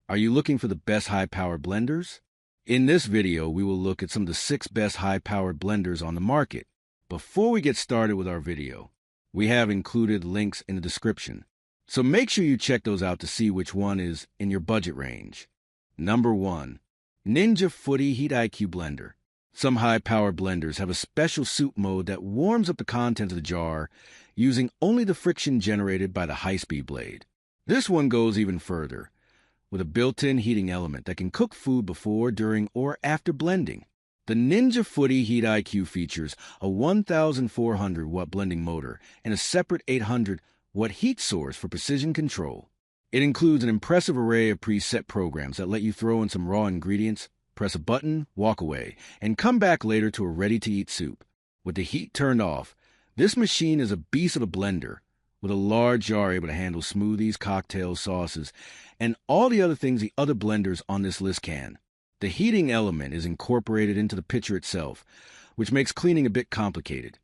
Are you looking for the best high-powered blenders? In this video, we will look at some of the 6 best high-powered blenders on the market. Before we get started with our video, we have included links in the description, so make sure you check those out to see which one is in your budget range. Number 1. Ninja Foodi Heat IQ Blender. Some high-powered blenders have a special soup mode that warms up the contents of the jar using only the friction generated by the high-speed blade. This one goes even further, with a built-in heating element that can cook food before, during, or after blending. The Ninja Foodi Heat IQ features a 1,400-watt blending motor and a separate 800-watt heat source for precision control. It includes an impressive array of preset programs that let you throw in some raw ingredients, press a button, walk away, and come back later to a ready-to-eat soup. With the heat turned off, this machine is a beast of a blender, with a large jar able to handle smoothies, cocktails, sauces, and all the other things the other blenders on this list can. The heating element is incorporated into the pitcher itself, which makes cleaning a bit complicated.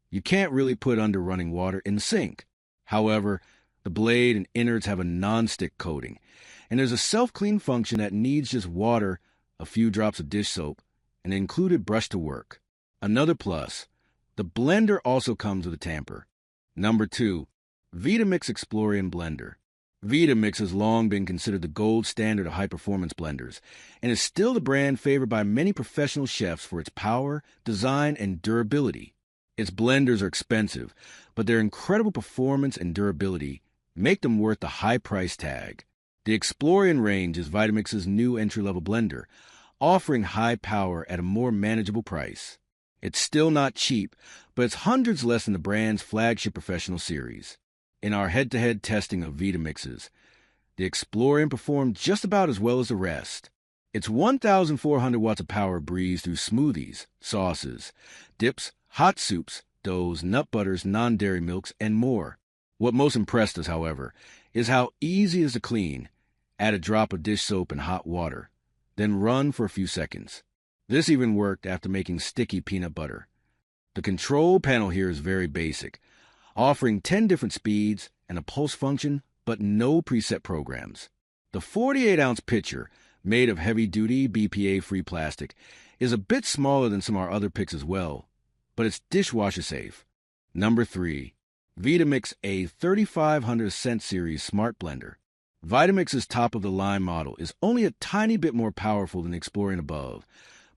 You can't really put under running water in the sink. However, the blade and innards have a non-stick coating, and there's a self-clean function that needs just water, a few drops of dish soap, and an included brush to work. Another plus, the blender also comes with a tamper. Number 2. Vitamix Explorian Blender. Vitamix has long been considered the gold standard of high-performance blenders, and is still the brand favored by many professional chefs for its power, design, and durability. Its blenders are expensive, but their incredible performance and durability make them worth the high price tag. The Explorian range is Vitamix's new entry-level blender, offering high power at a more manageable price. It's still not cheap, but it's hundreds less than the brand's flagship professional series. In our head-to-head testing of Vitamixes, the Explorian performed just about as well as the rest. Its 1,400 watts of power breezed through smoothies, sauces, dips, hot soups, doughs, nut butters, non-dairy milks, and more. What most impressed us, however, is how easy it is to clean. Add a drop of dish soap and hot water, then run for a few seconds. This even worked after making sticky peanut butter. The control panel here is very basic, offering 10 different speeds and a pulse function, but no preset programs. The 48-ounce pitcher, made of heavy-duty BPA-free plastic, is a bit smaller than some of our other picks as well, but it's dishwasher safe. Number 3. Vitamix A3500 Ascent Series Smart Blender. Vitamix's top-of-the-line model is only a tiny bit more powerful than the Explorian above,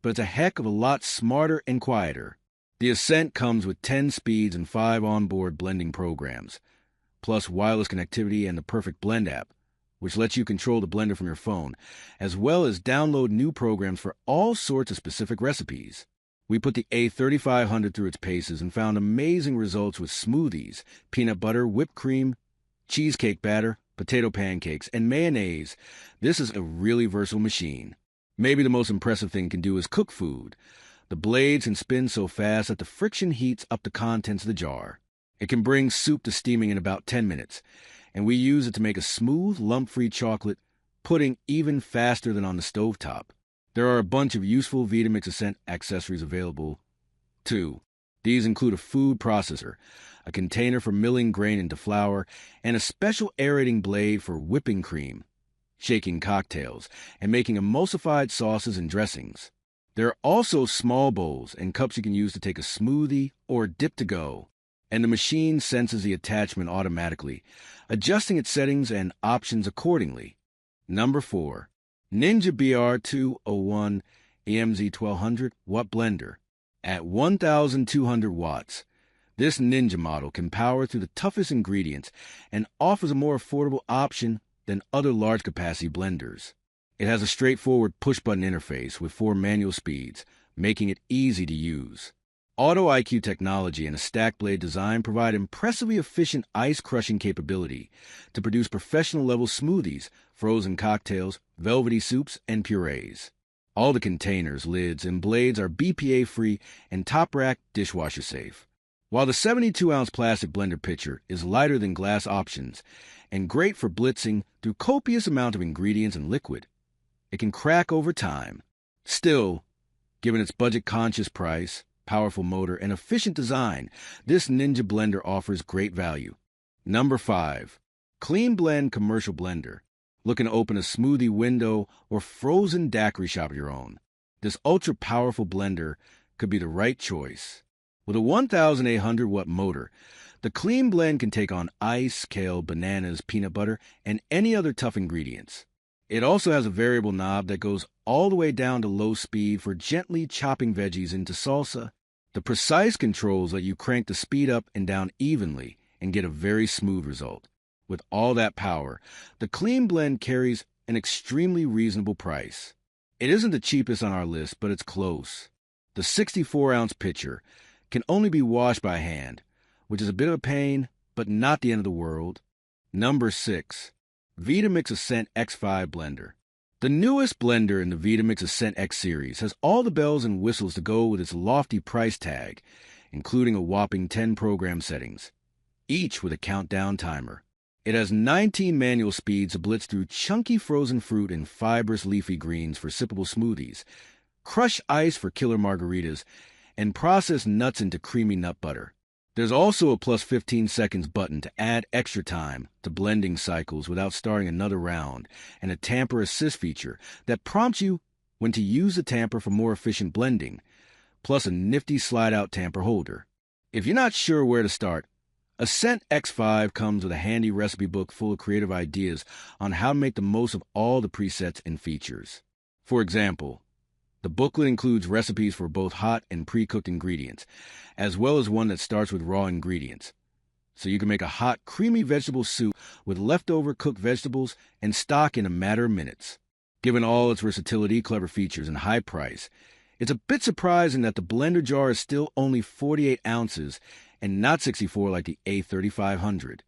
but it's a heck of a lot smarter and quieter. The Ascent comes with 10 speeds and 5 onboard blending programs, plus wireless connectivity and the Perfect Blend app, which lets you control the blender from your phone, as well as download new programs for all sorts of specific recipes. We put the A3500 through its paces and found amazing results with smoothies, peanut butter, whipped cream, cheesecake batter, potato pancakes, and mayonnaise. This is a really versatile machine. Maybe the most impressive thing it can do is cook food. The blades can spin so fast that the friction heats up the contents of the jar. It can bring soup to steaming in about 10 minutes, and we use it to make a smooth, lump-free chocolate pudding even faster than on the stovetop. There are a bunch of useful Vitamix Ascent accessories available, too. These include a food processor, a container for milling grain into flour, and a special aerating blade for whipping cream, shaking cocktails, and making emulsified sauces and dressings. There are also small bowls and cups you can use to take a smoothie or dip to go, and the machine senses the attachment automatically, adjusting its settings and options accordingly. Number 4. Ninja BR201 EMZ 1200 Watt Blender. At 1,200 watts, this Ninja model can power through the toughest ingredients and offers a more affordable option than other large-capacity blenders. It has a straightforward push-button interface with 4 manual speeds, making it easy to use. Auto IQ technology and a stack blade design provide impressively efficient ice-crushing capability to produce professional-level smoothies, frozen cocktails, velvety soups, and purees. All the containers, lids, and blades are BPA-free and top-rack dishwasher safe. While the 72-ounce plastic blender pitcher is lighter than glass options and great for blitzing through copious amount of ingredients and liquid, it can crack over time. Still, given its budget-conscious price, powerful motor, and efficient design, this Ninja blender offers great value. Number 5. Cleanblend Commercial Blender. Looking to open a smoothie window or frozen daiquiri shop of your own, this ultra-powerful blender could be the right choice. With a 1,800-watt motor, the Cleanblend can take on ice, kale, bananas, peanut butter, and any other tough ingredients. It also has a variable knob that goes all the way down to low speed for gently chopping veggies into salsa. The precise controls let you crank the speed up and down evenly and get a very smooth result. With all that power, the Cleanblend carries an extremely reasonable price. It isn't the cheapest on our list, but it's close. The 64-ounce pitcher can only be washed by hand, which is a bit of a pain, but not the end of the world. Number 6. Vitamix Ascent X5 Blender. The newest blender in the Vitamix Ascent X series has all the bells and whistles to go with its lofty price tag, including a whopping 10 program settings, each with a countdown timer. It has 19 manual speeds to blitz through chunky frozen fruit and fibrous leafy greens for sippable smoothies, crush ice for killer margaritas, and process nuts into creamy nut butter. There's also a plus 15 seconds button to add extra time to blending cycles without starting another round, and a tamper assist feature that prompts you when to use the tamper for more efficient blending, plus a nifty slide-out tamper holder. If you're not sure where to start, Ascent X5 comes with a handy recipe book full of creative ideas on how to make the most of all the presets and features. For example, the booklet includes recipes for both hot and pre-cooked ingredients, as well as one that starts with raw ingredients. So you can make a hot, creamy vegetable soup with leftover cooked vegetables and stock in a matter of minutes. Given all its versatility, clever features, and high price, it's a bit surprising that the blender jar is still only 48 ounces and not 64 like the A3500.